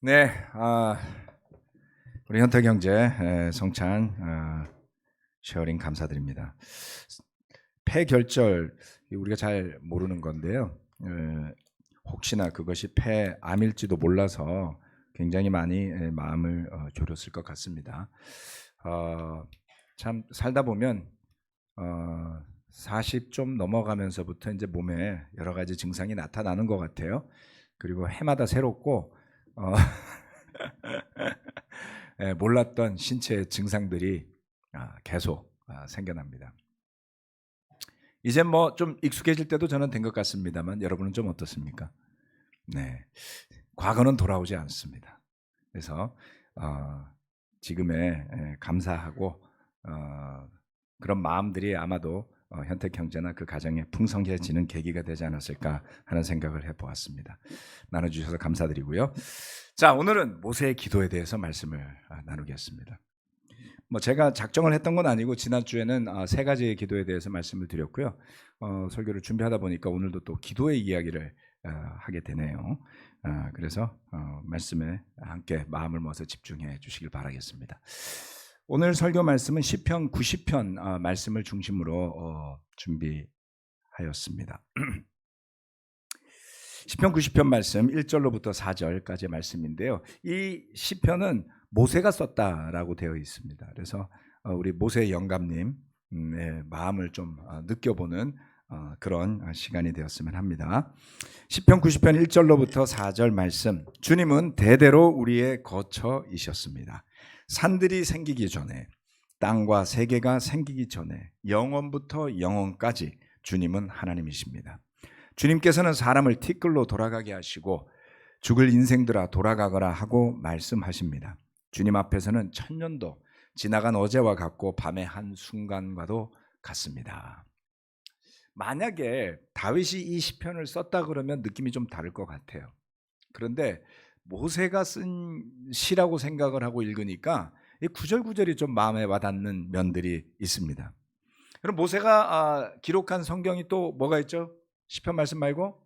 네, 우리 현태경제 성찬 쉐어링 감사드립니다. 폐결절 우리가 잘 모르는 건데요. 혹시나 그것이 폐암일지도 몰라서 굉장히 많이 마음을 졸였을 것 같습니다. 참 살다 보면 40 좀 넘어가면서부터 이제 몸에 여러 가지 증상이 나타나는 것 같아요. 그리고 해마다 새롭고 몰랐던 신체 증상들이 계속 생겨납니다. 이제 뭐 좀 익숙해질 때도 저는 된 것 같습니다만 여러분은 좀 어떻습니까? 네, 과거는 돌아오지 않습니다. 그래서 지금에 감사하고 그런 마음들이 아마도 현택 형제나 그 가정에 풍성해지는 계기가 되지 않았을까 하는 생각을 해보았습니다. 나눠주셔서 감사드리고요. 자, 오늘은 모세의 기도에 대해서 말씀을 나누겠습니다. 뭐 제가 작정을 했던 건 아니고 지난주에는 세 가지의 기도에 대해서 말씀을 드렸고요. 설교를 준비하다 보니까 오늘도 또 기도의 이야기를 하게 되네요. 그래서 말씀에 함께 마음을 모아서 집중해 주시길 바라겠습니다. 오늘 설교 말씀은 시편 90편 말씀을 중심으로 준비하였습니다. 시편 90편 말씀 1절로부터 4절까지의 말씀인데요. 이 시편은 모세가 썼다라고 되어 있습니다. 그래서 우리 모세 영감님의 마음을 좀 느껴보는 그런 시간이 되었으면 합니다. 시편 90편 1절로부터 4절 말씀. 주님은 대대로 우리의 거처이셨습니다. 산들이 생기기 전에, 땅과 세계가 생기기 전에, 영원부터 영원까지 주님은 하나님이십니다. 주님께서는 사람을 티끌로 돌아가게 하시고 죽을 인생들아 돌아가거라 하고 말씀하십니다. 주님 앞에서는 천년도 지나간 어제와 같고 밤의 한 순간과도 같습니다. 만약에 다윗이 이 시편을 썼다 그러면 느낌이 좀 다를 것 같아요. 그런데 모세가 쓴 시라고 생각을 하고 읽으니까 이 구절구절이 좀 마음에 와닿는 면들이 있습니다. 그럼 모세가 기록한 성경이 또 뭐가 있죠? 시편 말씀 말고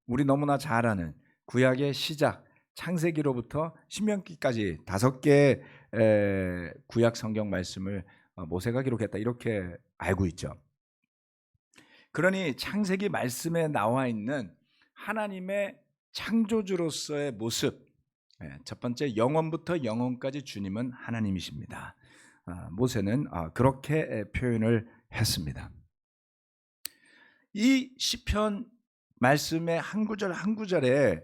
우리 너무나 잘 아는 구약의 시작 창세기로부터 신명기까지 5개의 구약 성경 말씀을 모세가 기록했다 이렇게 알고 있죠. 그러니 창세기 말씀에 나와 있는 하나님의 창조주로서의 모습, 첫 번째 영원부터 영원까지 주님은 하나님이십니다. 모세는 그렇게 표현을 했습니다. 이 시편 말씀의 한 구절 한 구절에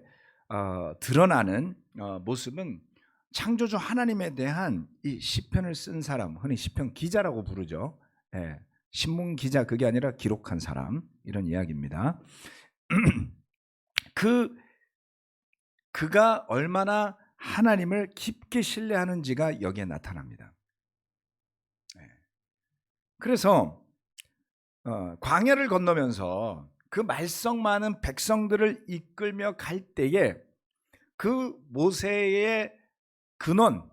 드러나는 모습은 창조주 하나님에 대한 이 시편을 쓴 사람, 흔히 시편 기자라고 부르죠. 신문 기자, 그게 아니라 기록한 사람, 이런 이야기입니다. 그가 얼마나 하나님을 깊게 신뢰하는지가 여기에 나타납니다. 그래서 광야를 건너면서 그 말썽 많은 백성들을 이끌며 갈 때에 그 모세의 근원,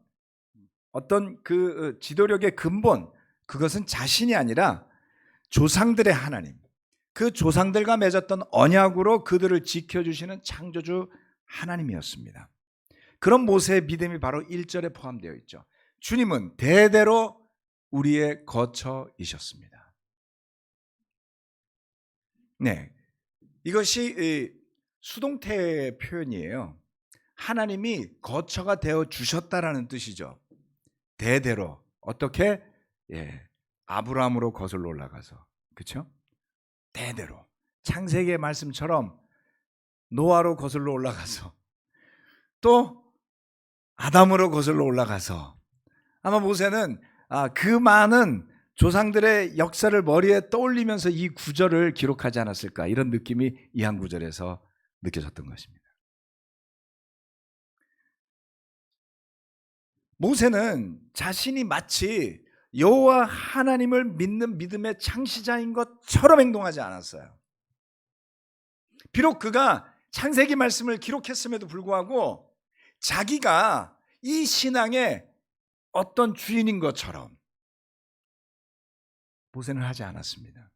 어떤 그 지도력의 근본, 그것은 자신이 아니라 조상들의 하나님, 그 조상들과 맺었던 언약으로 그들을 지켜주시는 창조주 하나님이었습니다. 그런 모세의 믿음이 바로 1절에 포함되어 있죠. 주님은 대대로 우리의 거처이셨습니다. 네, 이것이 수동태 표현이에요. 하나님이 거처가 되어 주셨다라는 뜻이죠. 대대로. 어떻게? 아브라함으로 거슬러 올라가서, 그렇죠? 대대로. 창세기의 말씀처럼 노아로 거슬러 올라가서, 또 아담으로 거슬러 올라가서, 아마 모세는 그 많은 조상들의 역사를 머리에 떠올리면서 이 구절을 기록하지 않았을까, 이런 느낌이 이 한 구절에서 느껴졌던 것입니다. 모세는 자신이 마치 여호와 하나님을 믿는 믿음의 창시자인 것처럼 행동하지 않았어요. 비록 그가 창세기 말씀을 기록했음에도 불구하고 자기가 이 신앙의 어떤 주인인 것처럼 모세는 하지 않았습니다.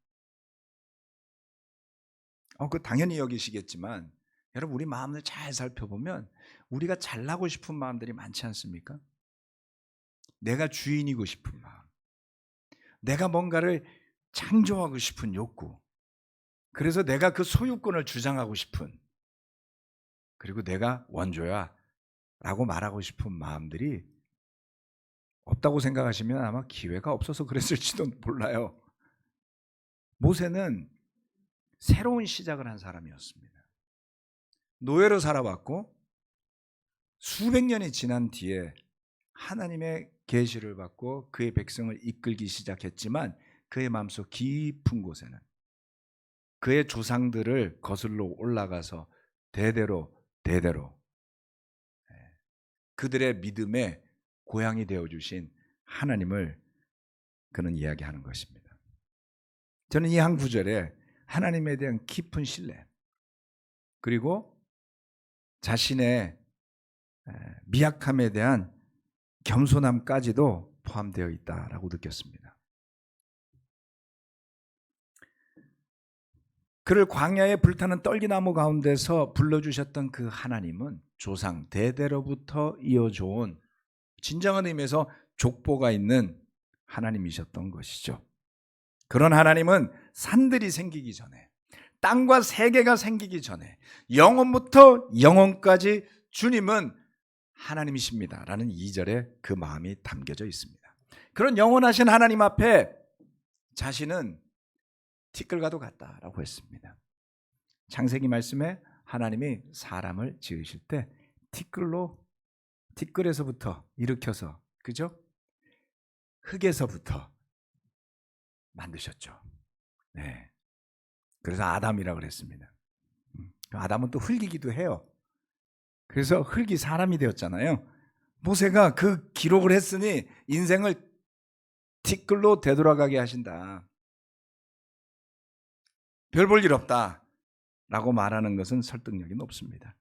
그 당연히 여기시겠지만 여러분, 우리 마음을 잘 살펴보면 우리가 잘나고 싶은 마음들이 많지 않습니까? 내가 주인이고 싶은 마음, 내가 뭔가를 창조하고 싶은 욕구, 그래서 내가 그 소유권을 주장하고 싶은, 그리고 내가 원조야 라고 말하고 싶은 마음들이 없다고 생각하시면 아마 기회가 없어서 그랬을지도 몰라요. 모세는 새로운 시작을 한 사람이었습니다. 노예로 살아왔고 수백 년이 지난 뒤에 하나님의 계시를 받고 그의 백성을 이끌기 시작했지만 그의 마음속 깊은 곳에는 그의 조상들을 거슬러 올라가서 대대로 그들의 믿음의 고향이 되어주신 하나님을 그는 이야기하는 것입니다. 저는 이 한 구절에 하나님에 대한 깊은 신뢰, 그리고 자신의 미약함에 대한 겸손함까지도 포함되어 있다라고 느꼈습니다. 그를 광야의 불타는 떨기나무 가운데서 불러주셨던 그 하나님은 조상 대대로부터 이어져온 진정한 의미에서 족보가 있는 하나님이셨던 것이죠. 그런 하나님은 산들이 생기기 전에, 땅과 세계가 생기기 전에, 영원부터 영원까지 주님은 하나님이십니다 라는 2절에 그 마음이 담겨져 있습니다. 그런 영원하신 하나님 앞에 자신은 티끌과도 같다라고 했습니다. 창세기 말씀에 하나님이 사람을 지으실 때 티끌에서부터 일으켜서, 그죠? 흙에서부터 만드셨죠. 네. 그래서 아담이라고 그랬습니다. 아담은 또 흙이기도 해요. 그래서 흙이 사람이 되었잖아요. 모세가 그 기록을 했으니 인생을 티끌로 되돌아가게 하신다. 별 볼 일 없다 라고 말하는 것은 설득력이 높습니다.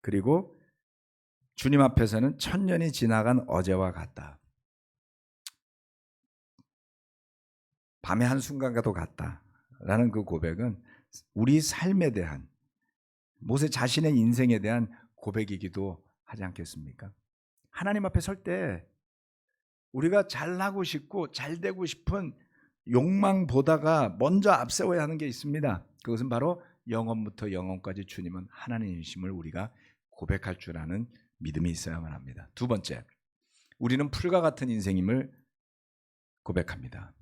그리고 주님 앞에서는 천년이 지나간 어제와 같다. 밤의 한순간과도 같다라는 그 고백은 우리 삶에 대한, 모세 자신의 인생에 대한 고백이기도 하지 않겠습니까? 하나님 앞에 설 때 우리가 잘나고 싶고 잘되고 싶은 욕망보다가 먼저 앞세워야 하는 게 있습니다. 그것은 바로 영원부터 영원까지 주님은 하나님이심을 우리가 고백할 줄 아는 믿음이 있어야만 합니다. 두 번째, 우리는 풀과 같은 인생임을 고백합니다.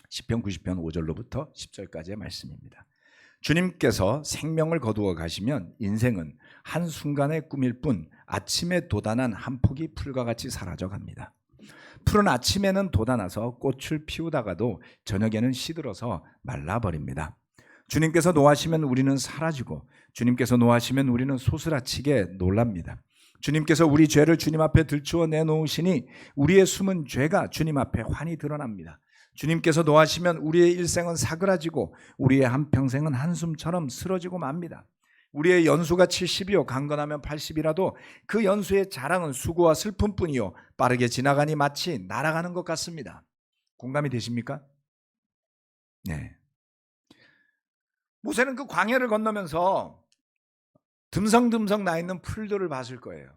시편 90편 5절로부터 10절까지의 말씀입니다. 주님께서 생명을 거두어 가시면 인생은 한순간의 꿈일 뿐 아침에 돋아난 한 폭이 풀과 같이 사라져 갑니다. 풀은 아침에는 돋아나서 꽃을 피우다가도 저녁에는 시들어서 말라버립니다. 주님께서 노하시면 우리는 사라지고 주님께서 노하시면 우리는 소스라치게 놀랍니다. 주님께서 우리 죄를 주님 앞에 들추어 내놓으시니 우리의 숨은 죄가 주님 앞에 환히 드러납니다. 주님께서 노하시면 우리의 일생은 사그라지고 우리의 한평생은 한숨처럼 쓰러지고 맙니다. 우리의 연수가 70이요 강건하면 80이라도 그 연수의 자랑은 수고와 슬픔뿐이요 빠르게 지나가니 마치 날아가는 것 같습니다. 공감이 되십니까? 네. 모세는 그 광야를 건너면서 듬성듬성 나 있는 풀들을 봤을 거예요.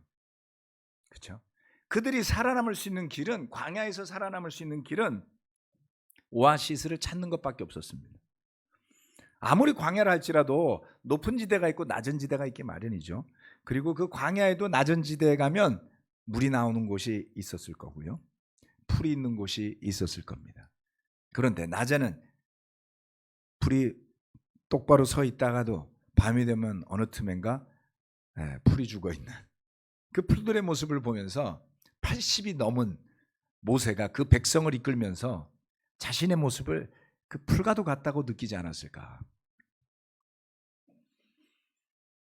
그렇죠? 그들이 살아남을 수 있는 길은, 광야에서 살아남을 수 있는 길은 오아시스를 찾는 것밖에 없었습니다. 아무리 광야를 할지라도 높은 지대가 있고 낮은 지대가 있기 마련이죠. 그리고 그 광야에도 낮은 지대에 가면 물이 나오는 곳이 있었을 거고요, 풀이 있는 곳이 있었을 겁니다. 그런데 낮에는 풀이 똑바로 서 있다가도 밤이 되면 어느 틈엔가 풀이 죽어있는 그 풀들의 모습을 보면서 80이 넘은 모세가 그 백성을 이끌면서 자신의 모습을 그 풀과도 같다고 느끼지 않았을까?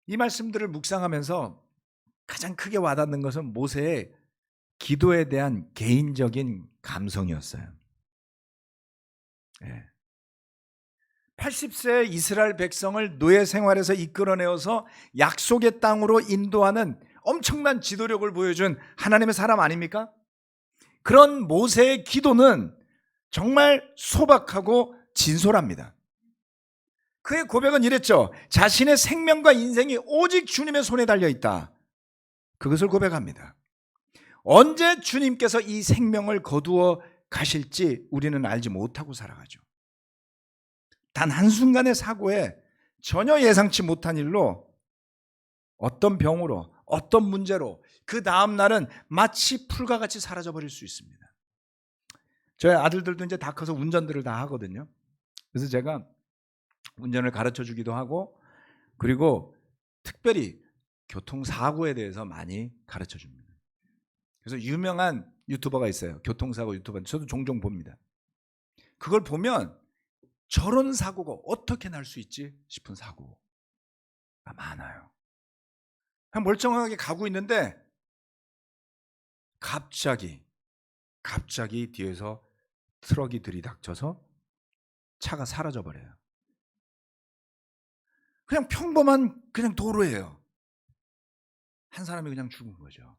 이 말씀들을 묵상하면서 가장 크게 와닿는 것은 모세의 기도에 대한 개인적인 감성이었어요. 80세 이스라엘 백성을 노예 생활에서 이끌어내어서 약속의 땅으로 인도하는 엄청난 지도력을 보여준 하나님의 사람 아닙니까? 그런 모세의 기도는 정말 소박하고 진솔합니다. 그의 고백은 이랬죠. 자신의 생명과 인생이 오직 주님의 손에 달려 있다. 그것을 고백합니다. 언제 주님께서 이 생명을 거두어 가실지 우리는 알지 못하고 살아가죠. 단 한순간의 사고에 전혀 예상치 못한 일로 어떤 병으로 어떤 문제로 그 다음 날은 마치 풀과 같이 사라져 버릴 수 있습니다. 저희 아들들도 이제 다 커서 운전들을 다 하거든요. 그래서 제가 운전을 가르쳐 주기도 하고, 그리고 특별히 교통사고에 대해서 많이 가르쳐 줍니다. 그래서 유명한 유튜버가 있어요. 교통사고 유튜버. 저도 종종 봅니다. 그걸 보면 저런 사고가 어떻게 날 수 있지 싶은 사고가 많아요. 그냥 멀쩡하게 가고 있는데 갑자기 뒤에서 트럭이 들이닥쳐서 차가 사라져 버려요. 그냥 평범한 그냥 도로예요. 한 사람이 그냥 죽은 거죠.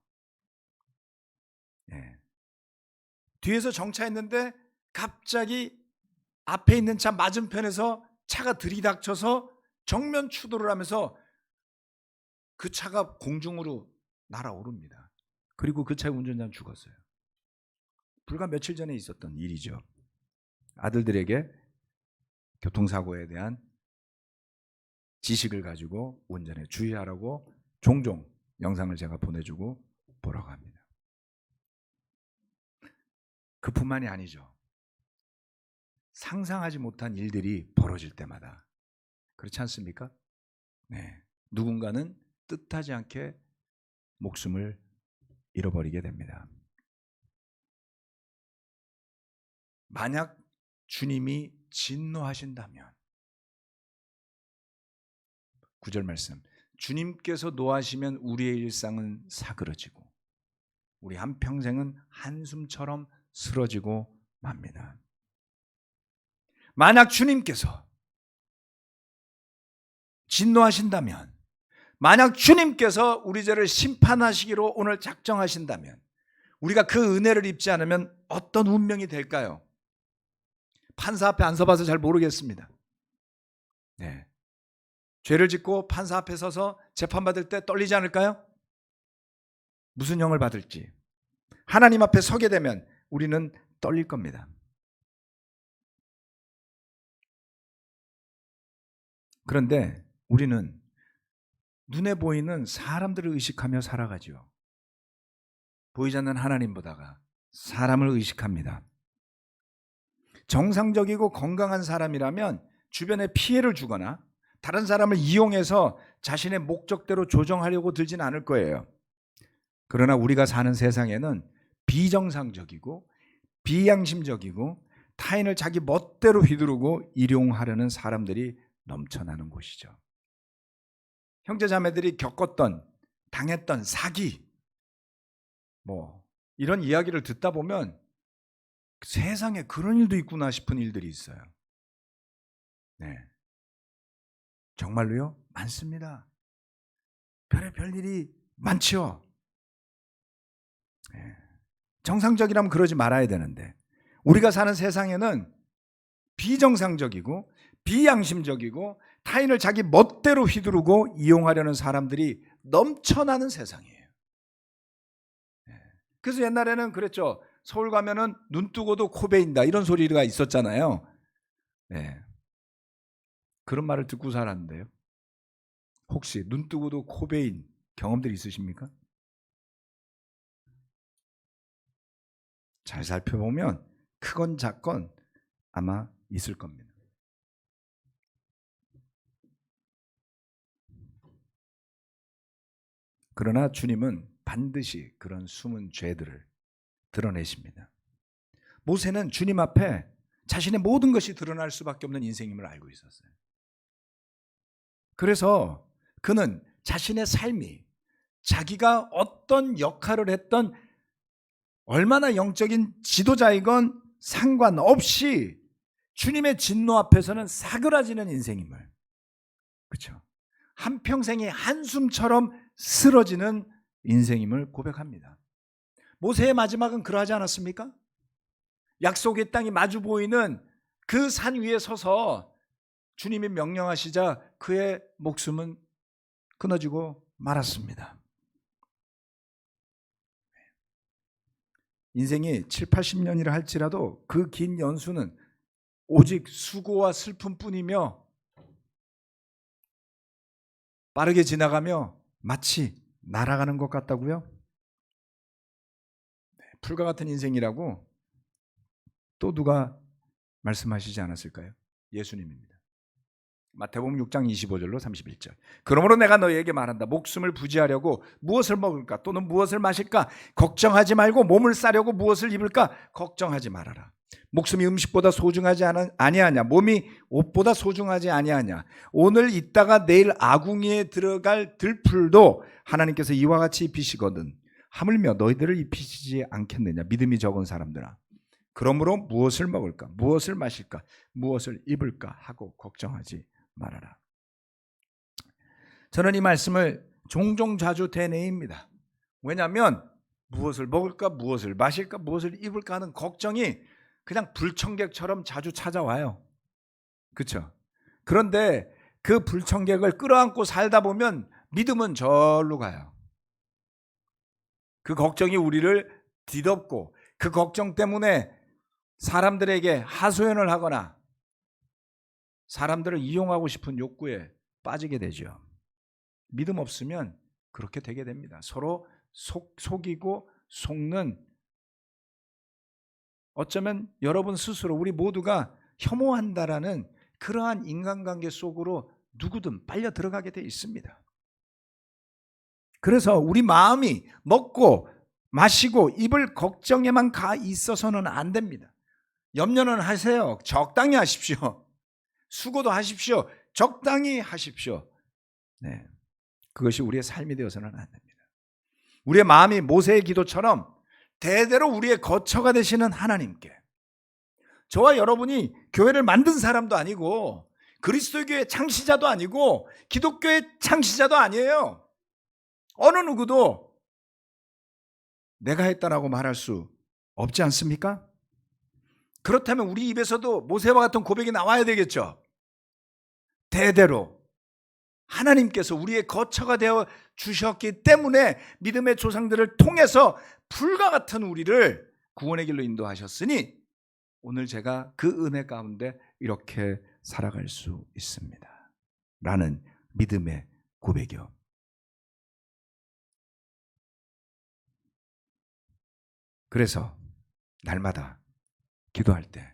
예. 뒤에서 정차했는데 갑자기 앞에 있는 차 맞은편에서 차가 들이닥쳐서 정면 추돌을 하면서 그 차가 공중으로 날아오릅니다. 그리고 그 차의 운전자는 죽었어요. 불과 며칠 전에 있었던 일이죠. 아들들에게 교통사고에 대한 지식을 가지고 운전에 주의하라고 종종 영상을 제가 보내주고 보라고 합니다. 그뿐만이 아니죠. 상상하지 못한 일들이 벌어질 때마다, 그렇지 않습니까? 네. 누군가는 뜻하지 않게 목숨을 잃어버리게 됩니다. 만약 주님이 진노하신다면, 9절 말씀, 주님께서 노하시면 우리의 일상은 사그러지고 우리 한평생은 한숨처럼 쓰러지고 맙니다. 만약 주님께서 진노하신다면, 만약 주님께서 우리 죄를 심판하시기로 오늘 작정하신다면, 우리가 그 은혜를 입지 않으면 어떤 운명이 될까요? 판사 앞에 안 서봐서 잘 모르겠습니다. 네. 죄를 짓고 판사 앞에 서서 재판받을 때 떨리지 않을까요? 무슨 형을 받을지. 하나님 앞에 서게 되면 우리는 떨릴 겁니다. 그런데 우리는 눈에 보이는 사람들을 의식하며 살아가죠. 보이지 않는 하나님보다가 사람을 의식합니다. 정상적이고 건강한 사람이라면 주변에 피해를 주거나 다른 사람을 이용해서 자신의 목적대로 조정하려고 들진 않을 거예요. 그러나 우리가 사는 세상에는 비정상적이고 비양심적이고 타인을 자기 멋대로 휘두르고 일용하려는 사람들이 넘쳐나는 곳이죠. 형제자매들이 겪었던, 당했던 사기, 이런 이야기를 듣다 보면 세상에 그런 일도 있구나 싶은 일들이 있어요. 네, 정말로요? 많습니다. 별의별 일이 많죠. 네. 정상적이라면 그러지 말아야 되는데, 우리가 사는 세상에는 비정상적이고 비양심적이고 타인을 자기 멋대로 휘두르고 이용하려는 사람들이 넘쳐나는 세상이에요. 그래서 옛날에는 그랬죠. 서울 가면은 눈 뜨고도 코 베인다, 이런 소리가 있었잖아요. 네. 그런 말을 듣고 살았는데요. 혹시 눈 뜨고도 코 베인 경험들이 있으십니까? 잘 살펴보면 크건 작건 아마 있을 겁니다. 그러나 주님은 반드시 그런 숨은 죄들을 드러내십니다. 모세는 주님 앞에 자신의 모든 것이 드러날 수밖에 없는 인생임을 알고 있었어요. 그래서 그는 자신의 삶이 자기가 어떤 역할을 했던, 얼마나 영적인 지도자이건 상관없이 주님의 진노 앞에서는 사그라지는 인생임을, 그렇죠? 한평생이 한숨처럼 쓰러지는 인생임을 고백합니다. 모세의 마지막은 그러하지 않았습니까? 약속의 땅이 마주 보이는 그 산 위에 서서 주님이 명령하시자 그의 목숨은 끊어지고 말았습니다. 인생이 7, 80년이라 할지라도 그 긴 연수는 오직 수고와 슬픔뿐이며 빠르게 지나가며 마치 날아가는 것 같다고요? 풀과 같은 인생이라고 또 누가 말씀하시지 않았을까요? 예수님입니다. 마태복음 6장 25절로 31절. 그러므로 내가 너희에게 말한다. 목숨을 부지하려고 무엇을 먹을까 또는 무엇을 마실까 걱정하지 말고 몸을 싸려고 무엇을 입을까 걱정하지 말아라. 목숨이 음식보다 소중하지 아니하냐 몸이 옷보다 소중하지 아니하냐. 오늘 있다가 내일 아궁이에 들어갈 들풀도 하나님께서 이와 같이 입히시거든 하물며 너희들을 입히시지 않겠느냐. 믿음이 적은 사람들아. 그러므로 무엇을 먹을까 무엇을 마실까 무엇을 입을까 하고 걱정하지 말아라. 저는 이 말씀을 종종 자주 되뇌입니다. 왜냐하면 무엇을 먹을까 무엇을 마실까 무엇을 입을까 하는 걱정이 그냥 불청객처럼 자주 찾아와요. 그렇죠? 그런데 그 불청객을 끌어안고 살다 보면 믿음은 절로 가요. 그 걱정이 우리를 뒤덮고 그 걱정 때문에 사람들에게 하소연을 하거나 사람들을 이용하고 싶은 욕구에 빠지게 되죠. 믿음 없으면 그렇게 되게 됩니다. 서로 속이고 속는, 어쩌면 여러분 스스로 우리 모두가 혐오한다라는 그러한 인간관계 속으로 누구든 빨려 들어가게 돼 있습니다. 그래서 우리 마음이 먹고 마시고 입을 걱정에만 가 있어서는 안 됩니다. 염려는 하세요. 적당히 하십시오. 수고도 하십시오. 적당히 하십시오. 네, 그것이 우리의 삶이 되어서는 안 됩니다. 우리의 마음이 모세의 기도처럼 대대로 우리의 거처가 되시는 하나님께, 저와 여러분이 교회를 만든 사람도 아니고 그리스도교의 창시자도 아니고 기독교의 창시자도 아니에요. 어느 누구도 내가 했다라고 말할 수 없지 않습니까? 그렇다면 우리 입에서도 모세와 같은 고백이 나와야 되겠죠. 대대로 하나님께서 우리의 거처가 되어 주셨기 때문에 믿음의 조상들을 통해서 불과 같은 우리를 구원의 길로 인도하셨으니 오늘 제가 그 은혜 가운데 이렇게 살아갈 수 있습니다. 라는 믿음의 고백이요. 그래서 날마다 기도할 때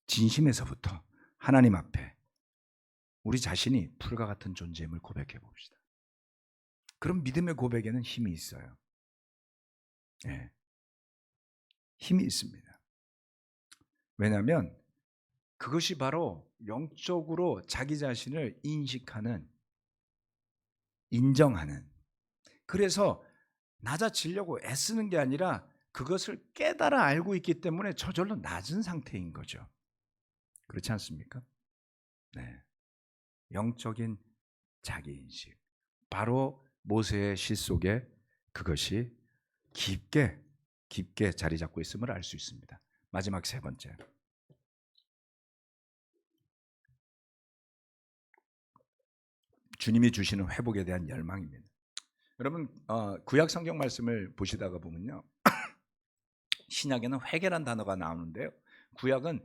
진심에서부터 하나님 앞에 우리 자신이 풀과 같은 존재임을 고백해 봅시다. 그럼 믿음의 고백에는 힘이 있어요. 네. 힘이 있습니다. 왜냐하면 그것이 바로 영적으로 자기 자신을 인식하는, 인정하는, 그래서 낮아지려고 애쓰는 게 아니라 그것을 깨달아 알고 있기 때문에 저절로 낮은 상태인 거죠. 그렇지 않습니까? 네. 영적인 자기인식, 바로 모세의 시 속에 그것이 깊게 자리 잡고 있음을 알 수 있습니다. 마지막 세 번째, 주님이 주시는 회복에 대한 열망입니다. 여러분 구약 성경 말씀을 보시다가 보면요, 신약에는 회개라는 단어가 나오는데요, 구약은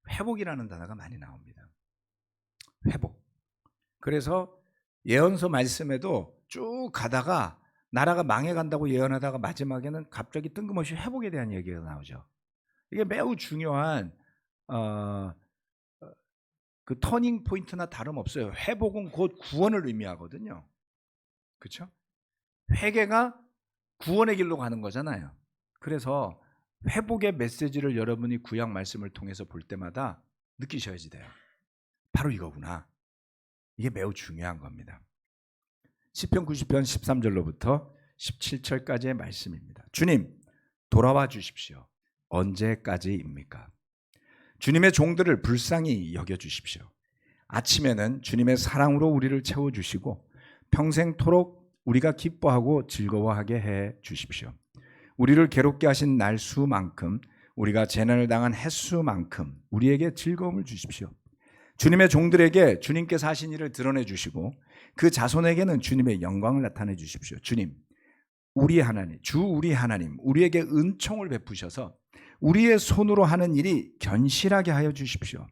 회복이라는 단어가 많이 나옵니다. 회복. 그래서 예언서 말씀에도 쭉 가다가 나라가 망해간다고 예언하다가 마지막에는 갑자기 뜬금없이 회복에 대한 얘기가 나오죠. 이게 매우 중요한 그 터닝 포인트나 다름없어요. 회복은 곧 구원을 의미하거든요. 그렇죠? 회개가 구원의 길로 가는 거잖아요. 그래서 회복의 메시지를 여러분이 구약 말씀을 통해서 볼 때마다 느끼셔야지 돼요. 바로 이거구나. 이게 매우 중요한 겁니다. 시편 90편 13절로부터 17절까지의 말씀입니다. 주님, 돌아와 주십시오. 언제까지입니까? 주님의 종들을 불쌍히 여겨주십시오. 아침에는 주님의 사랑으로 우리를 채워주시고 평생토록 우리가 기뻐하고 즐거워하게 해 주십시오. 우리를 괴롭게 하신 날 수만큼, 우리가 재난을 당한 횟수만큼 우리에게 즐거움을 주십시오. 주님의 종들에게 주님께서 하신 일을 드러내 주시고 그 자손에게는 주님의 영광을 나타내 주십시오. 주님, 우리 하나님, 주 우리 하나님, 우리에게 은총을 베푸셔서 우리의 손으로 하는 일이 견실하게 하여 주십시오.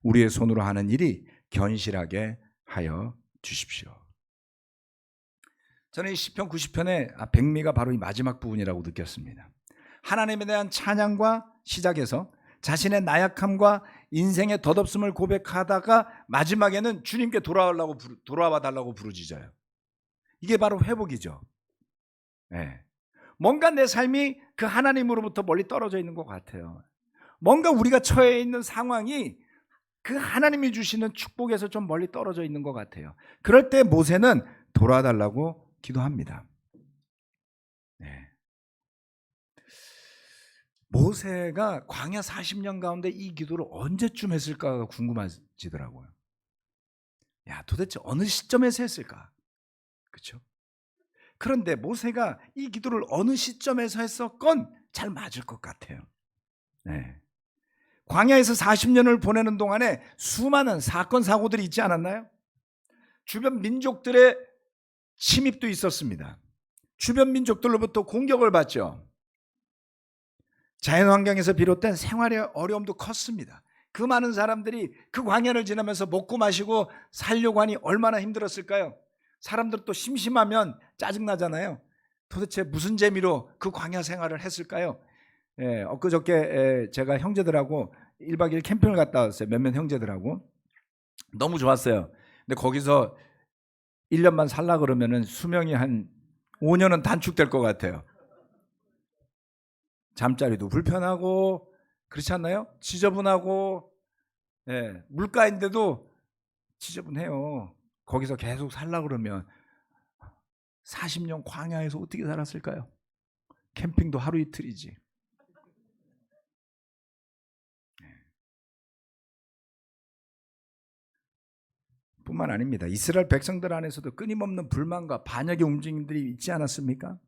우리의 손으로 하는 일이 견실하게 하여 주십시오. 저는 이 시편 90편의 백미가 바로 이 마지막 부분이라고 느꼈습니다. 하나님에 대한 찬양과 시작해서 자신의 나약함과 인생의 덧없음을 고백하다가 마지막에는 주님께 돌아와 달라고 부르짖어요. 이게 바로 회복이죠. 네. 뭔가 내 삶이 그 하나님으로부터 멀리 떨어져 있는 것 같아요. 뭔가 우리가 처해 있는 상황이 그 하나님이 주시는 축복에서 좀 멀리 떨어져 있는 것 같아요. 그럴 때 모세는 돌아달라고 기도합니다. 네. 모세가 광야 40년 가운데 이 기도를 언제쯤 했을까가 궁금해지더라고요. 야, 도대체 어느 시점에서 했을까? 그렇죠? 그런데 모세가 이 기도를 어느 시점에서 했었건 잘 맞을 것 같아요. 네. 광야에서 40년을 보내는 동안에 수많은 사건 사고들이 있지 않았나요? 주변 민족들의 침입도 있었습니다. 주변 민족들로부터 공격을 받죠. 자연환경에서 비롯된 생활의 어려움도 컸습니다. 그 많은 사람들이 그 광야를 지나면서 먹고 마시고 살려고 하니 얼마나 힘들었을까요? 사람들 또 심심하면 짜증나잖아요. 도대체 무슨 재미로 그 광야 생활을 했을까요? 엊그저께 제가 형제들하고 1박 2일 캠핑을 갔다 왔어요. 몇몇 형제들하고. 너무 좋았어요. 근데 거기서 1년만 살라 그러면은 수명이 한 5년은 단축될 것 같아요. 잠자리도 불편하고 그렇지 않나요? 지저분하고 물가인데도 지저분해요. 거기서 계속 살라 그러면 40년 광야에서 어떻게 살았을까요? 캠핑도 하루 이틀이지. 뿐만 아닙니다. 이스라엘 백성들 안에서도 끊임없는 불만과 반역의 움직임들이 있지 않았습니까?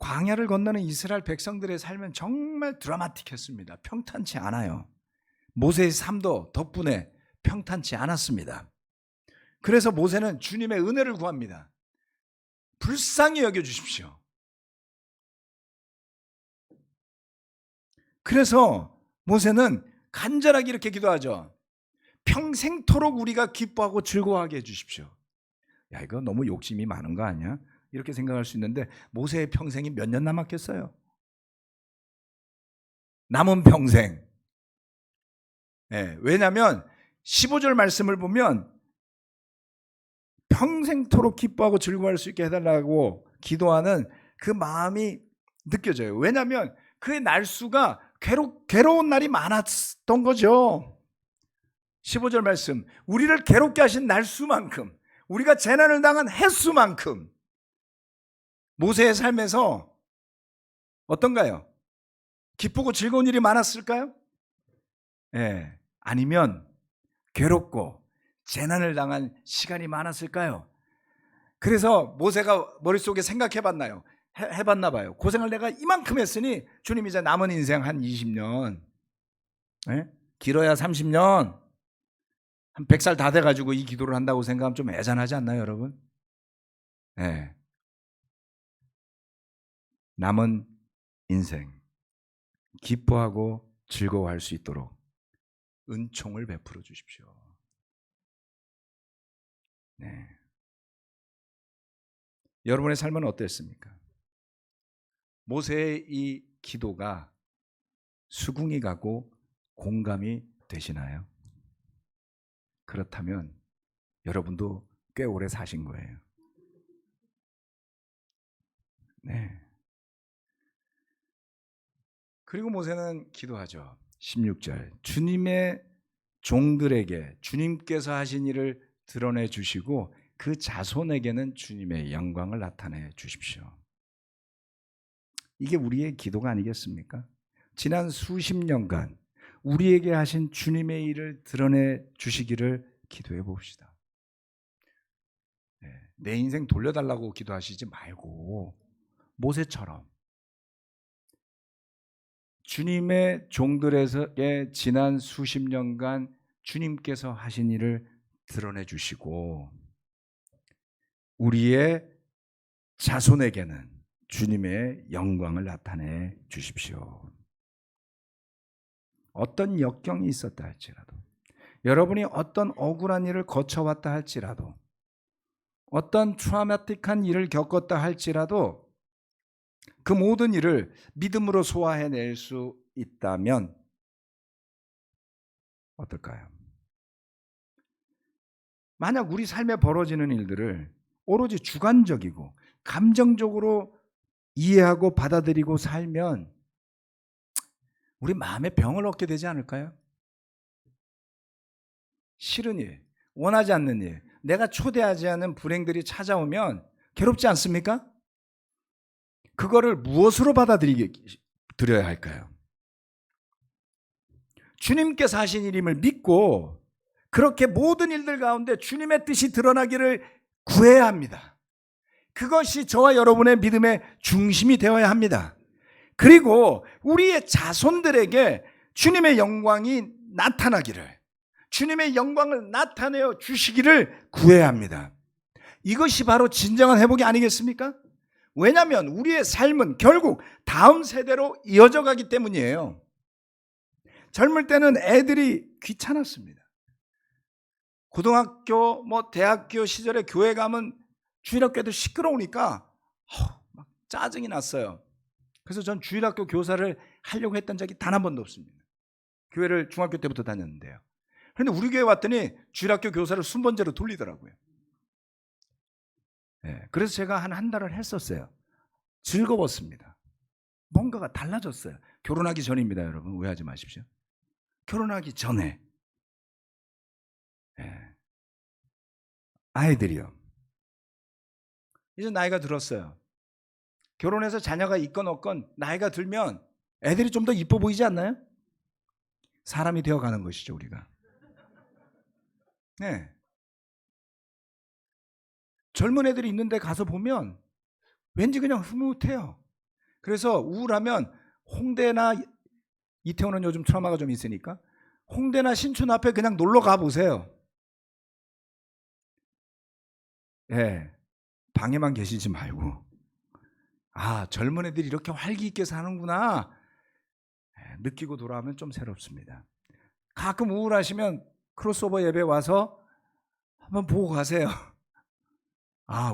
광야를 건너는 이스라엘 백성들의 삶은 정말 드라마틱했습니다. 평탄치 않아요. 모세의 삶도 덕분에 평탄치 않았습니다. 그래서 모세는 주님의 은혜를 구합니다. 불쌍히 여겨주십시오. 그래서 모세는 간절하게 이렇게 기도하죠. 평생토록 우리가 기뻐하고 즐거워하게 해주십시오. 야, 이거 너무 욕심이 많은 거 아니야? 이렇게 생각할 수 있는데 모세의 평생이 몇 년 남았겠어요? 남은 평생. 왜냐하면 15절 말씀을 보면 평생토록 기뻐하고 즐거워할 수 있게 해달라고 기도하는 그 마음이 느껴져요. 왜냐하면 그의 날수가 괴로운 날이 많았던 거죠. 15절 말씀, 우리를 괴롭게 하신 날수만큼, 우리가 재난을 당한 횟수만큼 모세의 삶에서 어떤가요? 기쁘고 즐거운 일이 많았을까요? 아니면 괴롭고 재난을 당한 시간이 많았을까요? 그래서 모세가 머릿속에 생각해봤나요? 해봤나 봐요. 고생을 내가 이만큼 했으니 주님 이제 남은 인생 한 20년, 길어야 30년, 한 100살 다 돼가지고 이 기도를 한다고 생각하면 좀 애잔하지 않나요, 여러분? 남은 인생 기뻐하고 즐거워할 수 있도록 은총을 베풀어 주십시오. 여러분의 삶은 어땠습니까? 모세의 이 기도가 수긍이 가고 공감이 되시나요? 그렇다면 여러분도 꽤 오래 사신 거예요. 그리고 모세는 기도하죠. 16절, 주님의 종들에게 주님께서 하신 일을 드러내 주시고 그 자손에게는 주님의 영광을 나타내 주십시오. 이게 우리의 기도가 아니겠습니까? 지난 수십 년간 우리에게 하신 주님의 일을 드러내 주시기를 기도해 봅시다. 내 인생 돌려달라고 기도하시지 말고 모세처럼 주님의 종들에게 지난 수십 년간 주님께서 하신 일을 드러내 주시고 우리의 자손에게는 주님의 영광을 나타내 주십시오. 어떤 역경이 있었다 할지라도, 여러분이 어떤 억울한 일을 거쳐왔다 할지라도, 어떤 트라우마틱한 일을 겪었다 할지라도 그 모든 일을 믿음으로 소화해낼 수 있다면 어떨까요? 만약 우리 삶에 벌어지는 일들을 오로지 주관적이고 감정적으로 이해하고 받아들이고 살면 우리 마음에 병을 얻게 되지 않을까요? 싫은 일, 원하지 않는 일, 내가 초대하지 않은 불행들이 찾아오면 괴롭지 않습니까? 그거를 무엇으로 받아들여야 할까요? 주님께서 하신 일임을 믿고 그렇게 모든 일들 가운데 주님의 뜻이 드러나기를 구해야 합니다. 그것이 저와 여러분의 믿음의 중심이 되어야 합니다. 그리고 우리의 자손들에게 주님의 영광이 나타나기를, 주님의 영광을 나타내어 주시기를 구해야 합니다. 이것이 바로 진정한 회복이 아니겠습니까? 왜냐하면 우리의 삶은 결국 다음 세대로 이어져 가기 때문이에요. 젊을 때는 애들이 귀찮았습니다. 고등학교, 대학교 시절에 교회 가면 주일학교도 시끄러우니까 막 짜증이 났어요. 그래서 전 주일학교 교사를 하려고 했던 적이 단 한 번도 없습니다. 교회를 중학교 때부터 다녔는데요. 그런데 우리 교회 왔더니 주일학교 교사를 순번제로 돌리더라고요. 그래서 제가 한 달을 했었어요. 즐거웠습니다. 뭔가가 달라졌어요. 결혼하기 전입니다, 여러분. 오해하지 마십시오. 결혼하기 전에. 아이들이요. 이제 나이가 들었어요. 결혼해서 자녀가 있건 없건 나이가 들면 애들이 좀 더 이뻐 보이지 않나요? 사람이 되어가는 것이죠, 우리가. 네. 젊은 애들이 있는데 가서 보면 왠지 그냥 흐뭇해요. 그래서 우울하면 홍대나, 이태원은 요즘 트라우마가 좀 있으니까 홍대나 신촌 앞에 그냥 놀러 가보세요. 방에만 계시지 말고, 젊은 애들이 이렇게 활기 있게 사는구나 느끼고 돌아오면 좀 새롭습니다. 가끔 우울하시면 크로스오버 예배 와서 한번 보고 가세요.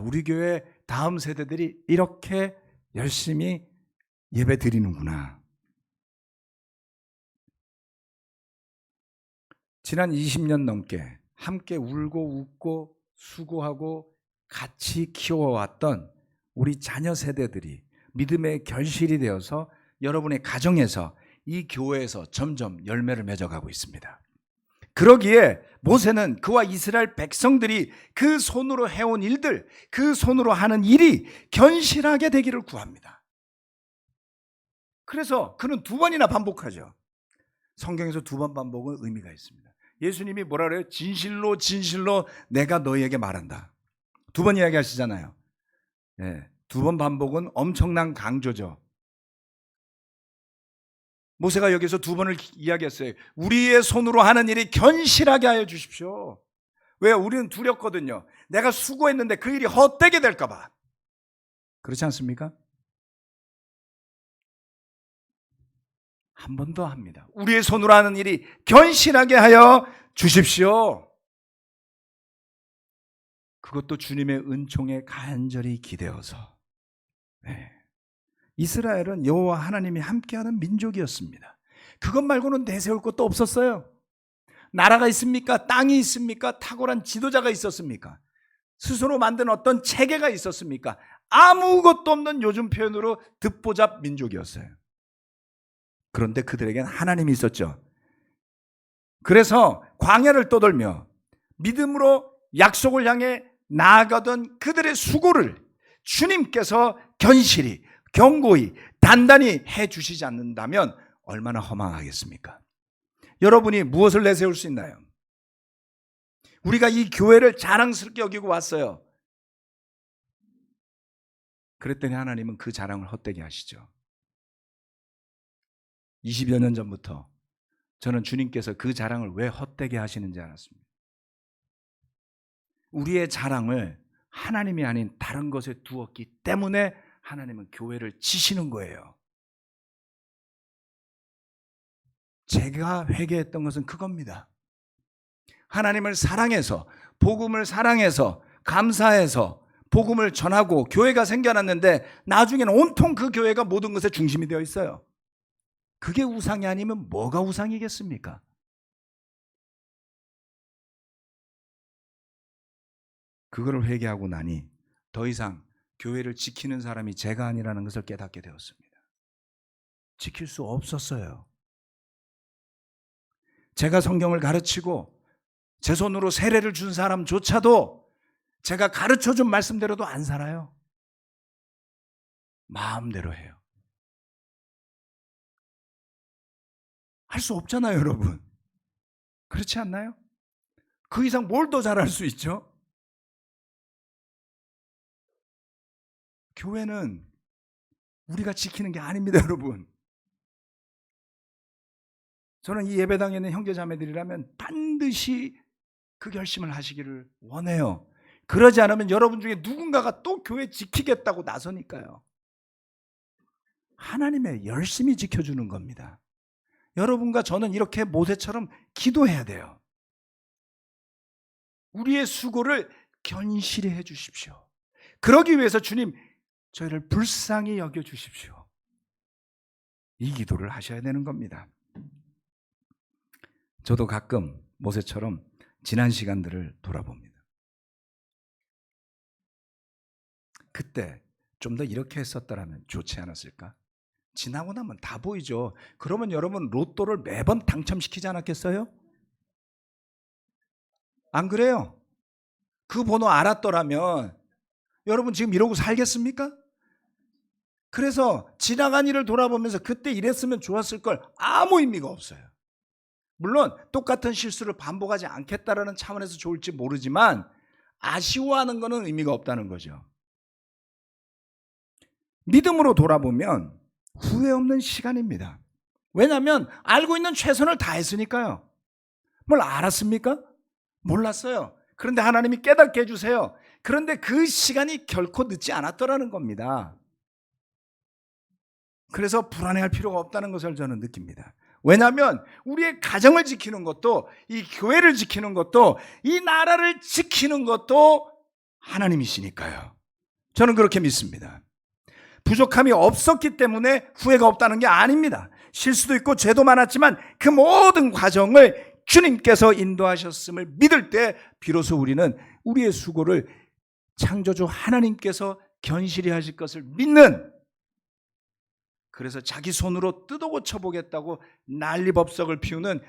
우리 교회 다음 세대들이 이렇게 열심히 예배 드리는구나. 지난 20년 넘게 함께 울고 웃고 수고하고 같이 키워왔던 우리 자녀 세대들이 믿음의 결실이 되어서 여러분의 가정에서, 이 교회에서 점점 열매를 맺어가고 있습니다. 그러기에 모세는 그와 이스라엘 백성들이 그 손으로 해온 일들, 그 손으로 하는 일이 견실하게 되기를 구합니다. 그래서 그는 2번이나 반복하죠. 성경에서 2번 반복은 의미가 있습니다. 예수님이 뭐라 그래요? 진실로 진실로 내가 너희에게 말한다. 2번 이야기하시잖아요. 2번 반복은 엄청난 강조죠. 모세가 여기서 2번을 이야기했어요. 우리의 손으로 하는 일이 견실하게 하여 주십시오. 왜? 우리는 두렵거든요. 내가 수고했는데 그 일이 헛되게 될까 봐. 그렇지 않습니까? 한 번 더 합니다. 우리의 손으로 하는 일이 견실하게 하여 주십시오. 그것도 주님의 은총에 간절히 기대어서. 이스라엘은 여호와 하나님이 함께하는 민족이었습니다. 그것 말고는 내세울 것도 없었어요. 나라가 있습니까? 땅이 있습니까? 탁월한 지도자가 있었습니까? 스스로 만든 어떤 체계가 있었습니까? 아무것도 없는, 요즘 표현으로 듣보잡 민족이었어요. 그런데 그들에겐 하나님이 있었죠. 그래서 광야를 떠돌며 믿음으로 약속을 향해 나아가던 그들의 수고를 주님께서 견실히, 견고히, 단단히 해주시지 않는다면 얼마나 허망하겠습니까? 여러분이 무엇을 내세울 수 있나요? 우리가 이 교회를 자랑스럽게 여기고 왔어요. 그랬더니 하나님은 그 자랑을 헛되게 하시죠. 20여 년 전부터 저는 주님께서 그 자랑을 왜 헛되게 하시는지 알았습니다. 우리의 자랑을 하나님이 아닌 다른 것에 두었기 때문에 하나님은 교회를 치시는 거예요. 제가 회개했던 것은 그겁니다. 하나님을 사랑해서, 복음을 사랑해서, 감사해서 복음을 전하고 교회가 생겨났는데 나중에는 온통 그 교회가 모든 것의 중심이 되어 있어요. 그게 우상이 아니면 뭐가 우상이겠습니까? 그거를 회개하고 나니 더 이상 교회를 지키는 사람이 제가 아니라는 것을 깨닫게 되었습니다. 지킬 수 없었어요. 제가 성경을 가르치고 제 손으로 세례를 준 사람조차도 제가 가르쳐준 말씀대로도 안 살아요. 마음대로 해요. 할 수 없잖아요, 여러분. 그렇지 않나요? 그 이상 뭘 더 잘할 수 있죠? 교회는 우리가 지키는 게 아닙니다, 여러분. 저는 이 예배당에 있는 형제자매들이라면 반드시 그 결심을 하시기를 원해요. 그러지 않으면 여러분 중에 누군가가 또 교회 지키겠다고 나서니까요. 하나님의 열심히 지켜주는 겁니다. 여러분과 저는 이렇게 모세처럼 기도해야 돼요. 우리의 수고를 견실히 해 주십시오. 그러기 위해서 주님, 저희를 불쌍히 여겨 주십시오. 이 기도를 하셔야 되는 겁니다. 저도 가끔 모세처럼 지난 시간들을 돌아봅니다. 그때 좀 더 이렇게 했었더라면 좋지 않았을까? 지나고 나면 다 보이죠. 그러면 여러분 로또를 매번 당첨시키지 않았겠어요? 안 그래요? 그 번호 알았더라면 여러분 지금 이러고 살겠습니까? 그래서 지나간 일을 돌아보면서 그때 이랬으면 좋았을 걸 아무 의미가 없어요. 물론 똑같은 실수를 반복하지 않겠다라는 차원에서 좋을지 모르지만 아쉬워하는 것은 의미가 없다는 거죠. 믿음으로 돌아보면 후회 없는 시간입니다. 왜냐하면 알고 있는 최선을 다했으니까요. 뭘 알았습니까? 몰랐어요. 그런데 하나님이 깨닫게 해주세요. 그런데 그 시간이 결코 늦지 않았더라는 겁니다. 그래서 불안해할 필요가 없다는 것을 저는 느낍니다. 왜냐하면 우리의 가정을 지키는 것도, 이 교회를 지키는 것도, 이 나라를 지키는 것도 하나님이시니까요. 저는 그렇게 믿습니다. 부족함이 없었기 때문에 후회가 없다는 게 아닙니다. 실수도 있고 죄도 많았지만 그 모든 과정을 주님께서 인도하셨음을 믿을 때 비로소 우리는 우리의 수고를 창조주 하나님께서 견실히 하실 것을 믿는, 그래서 자기 손으로 뜯어 고쳐보겠다고 난리법석을 피우는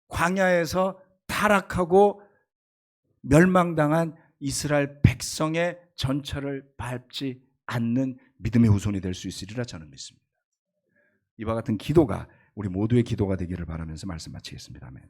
광야에서 타락하고 멸망당한 이스라엘 백성의 전철을 밟지 않는 믿음의 후손이 될 수 있으리라 저는 믿습니다. 이와 같은 기도가 우리 모두의 기도가 되기를 바라면서 말씀 마치겠습니다. 아멘.